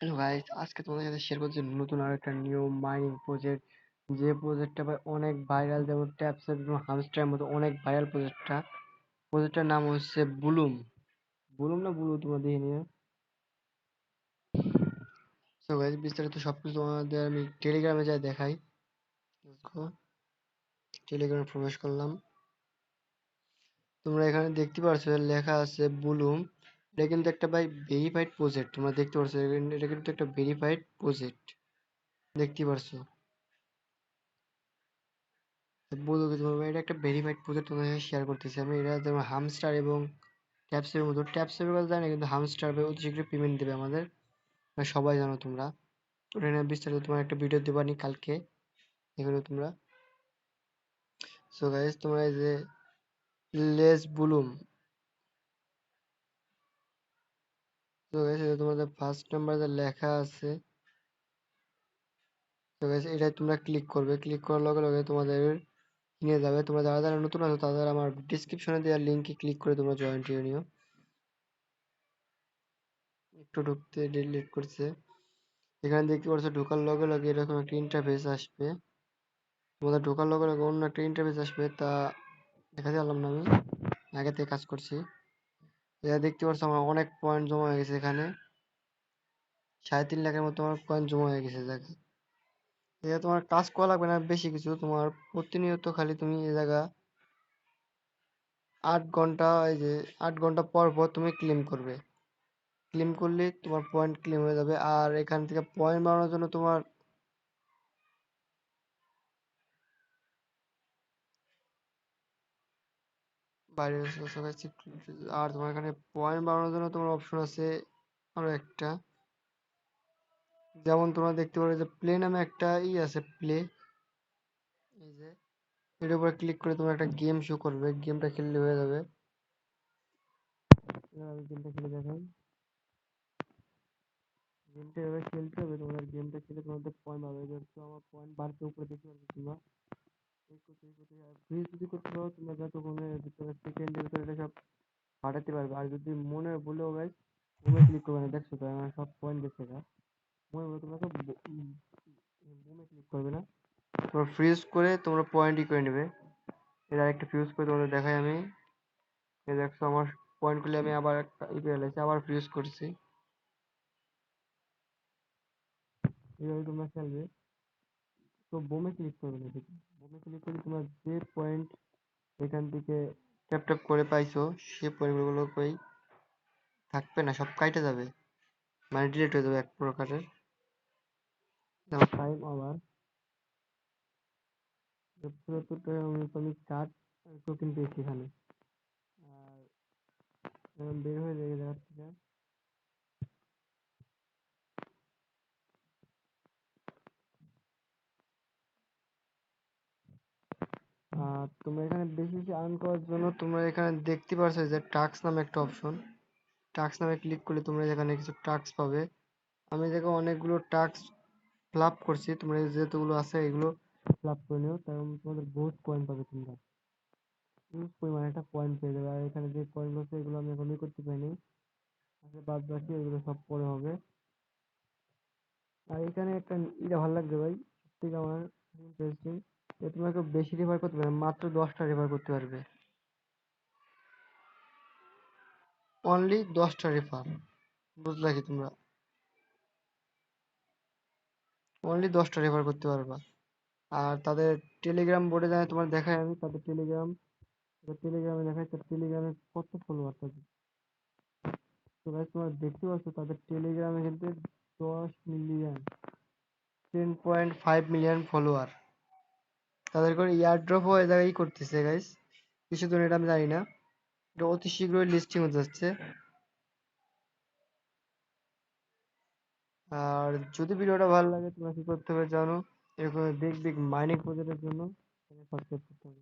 Hello guys, আজকে তোমাদের সাথে শেয়ার করছি নতুন আর একটা নিউ মাইনিং প্রজেক্ট। যে প্রজেক্টটা ভাই অনেক ভাইরাল, যেমন ট্যাপসের এবং হামস্টারের মতো অনেক ভাইরাল প্রজেক্টটার নাম হচ্ছে বুলুম। বুলুম না বুলু, তোমরা দেখে নিও। সো গাইস, বিস্তারিত সবকিছু তোমাদের আমি টেলিগ্রামে যাই দেখাই। দেখো, টেলিগ্রামে প্রবেশ করলাম। তোমরা এখানে দেখতে পারছো লেখা আছে বুলুম। এটা কিন্তু একটা ভাই ভেরিফাইড প্রজেক্ট, তোমরা দেখতে পারছো এটা কিন্তু একটা ভেরিফাইড প্রজেক্ট, দেখতে পারছো। বলবো কি তোমার ভাই, এটা একটা ভেরিফাইড প্রজেক্ট তোমাদের সাথে শেয়ার করতেছি আমি। এটা যেমন হামস্টার এবং ট্যাপসের মতো, ট্যাপসের কথা জানি না, কিন্তু হামস্টার ভাই অতি শীঘ্রই পেমেন্ট দেবে আমাদের, মানে সবাই জানো তোমরা। ওটা নিয়ে বিস্তারিত তোমার একটা ভিডিও দেবানি কালকে, এগুলো তোমরা। সো গাইস, তোমরা এই যে লেস বুলুম, সো গাইস এটা তোমাদের ফার্স্ট নাম্বার যে লেখা আছে, সো গাইস এটা তোমরা ক্লিক করবে। ক্লিক করার লগে লগে তোমাদের নিয়ে যাবে। তোমরা যারা যারা নতুন আছো তাদের আমার ডিসক্রিপশনে দেওয়া লিঙ্কে ক্লিক করে তোমরা জয়েন্ট হয়ে নিও। একটু ঢুকতে ডিলিট করছে। এখানে দেখতে পাচ্ছ ঢোকার লগে লগে এরকম একটা ইন্টারফেস আসবে। তোমাদের ঢোকার লগে লগে অন্য একটা ইন্টারফেস আসবে, তা দেখাতে পারলাম না আমি, আগে থেকে কাজ করছি। এটা দেখতে পাচ্ছ আমার অনেক পয়েন্ট জমা হয়ে গেছে এখানে, 3.5 লাখের মতো আমার পয়েন্ট জমা হয়ে গেছে জায়গা। এটা তোমার কাজ করা লাগবে না বেশি কিছু, তোমার প্রতিনিয়ত খালি তুমি এই জায়গা 8 ঘন্টা, এই যে 8 ঘন্টা পর পর তুমি ক্লেম করবে। ক্লেম করলে তোমার পয়েন্ট ক্লেম হয়ে যাবে। আর এখান থেকে পয়েন্ট বাড়ানোর জন্য তোমার বাইরে আর তোমার এখানে পয়েন্ট বাড়ানোর জন্য তোমার অপশন আছে আরো একটা। যেমন তোমরা দেখতে পারো যে প্লে নামে একটা আছে, প্লে, এই যে এটার উপরে ক্লিক করে তোমার একটা গেম শো করবে, গেমটা খেললে হয়ে যাবে। আমি গেমটা খেলে দেখাই। গেমটা এভাবে খেলতে হবে তোমাদের, গেমটা খেলে তোমাদের পয়েন্ট বাড়বে। যেহেতু আমার পয়েন্ট বাড়তে উপরে দেখতে পারবে তোমরা। এই করতে এই করতে ফ্রি যদি করতে পারো তোমরা যতক্ষণের ভিতরে সেকেন্ডের ভিতরে এটা সব পাঠাতে পারবে। আর যদি মনে ভুলেও গাইস হোমে ক্লিক করবে না, দেখছো তো আমার সব পয়েন্ট গেছে গা। মনে ভুলে তোমরা তো হোমে ক্লিক করবে না, তোমরা ফ্রিজ করে তোমরা পয়েন্টই করে নেবে। এর আরেকটা ফিউজ করে তোমাদের দেখাই আমি। এই দেখছো আমার পয়েন্ট গুলি আমি আবার একটা পেয়ে গেছি, আবার ফ্রিজ করছি। এইভাবে তোমরা খেলবে। তো বোমে ক্লিক করবে না, দেখি বোমে ক্লিক করে তোমরা যে পয়েন্ট এখান থেকে ট্যাপ ট্যাপ করে পাইছো সেই পয়েন্টগুলো কই থাকবে না, সব কাইটে যাবে, মানে ডিলিট হয়ে যাবে এক প্রকারের। যেমন টাইম আবার আমি 4 টোকেন পেয়েছি এখানে। আর এখন বের হয়ে যায় জায়গা থেকে। তোমরা এখানে বেশি বেশি আর্ন করার জন্য তোমরা এখানে দেখতে পারছো যে টাস্ক নামে একটা অপশন, টাস্ক নামে ক্লিক করলে তোমরা এখানে কিছু টাস্ক পাবে। আমি দেখো অনেকগুলো টাস্ক ফিল আপ করছি, তোমরা যেগুলো আছে এগুলো ফিল আপ করে নিও, তাহলে তোমাদের বহুত পয়েন্ট পাবে। তোমরা হিউজ পরিমাণে একটা পয়েন্ট পেয়ে যাবে। আর এখানে যে পয়েন্টগুলো আছে এগুলো আমি এখনই করতে পারিনি, আচ্ছা বাদ বাকি এগুলো সব পরে হবে। আর এখানে একটা এটা ভালো লাগবে ভাই, ঠিক আমার ইন্টারেস্টিং, তোমাকে বেশি রেফার করতে পারবে না, মাত্র 10টা রেফার করতে পারবে, অনলি 10টা রেফার, বুঝলা কি তোমরা, অনলি 10টা রেফার করতে পারবা। আর তাদের টেলিগ্রাম বোর্ডে জানে তোমার দেখায় আমি, তাদের টেলিগ্রামে দেখায় তার টেলিগ্রামে কত ফলোয়ার থাকে। তো গাইস তোমরা দেখতে পাচ্ছ তাদের টেলিগ্রামে কিন্তু 10 মিলিয়ন, 10.5 মিলিয়ন ফলোয়ার। তাদের করে ইয়ারড্রপও এই জায়গায় করতেছে গাইস, কিছুদিন এটা আমি জানি না, এটা অতি শীঘ্রই লিস্টিং হতে যাচ্ছে। আর যদি ভিডিওটা ভালো লাগে তোমরা কি করতে হবে জানো, এরকম বিগ বিগ মাইনিং প্রজেক্টের জন্য সাবস্ক্রাইব করতে হবে।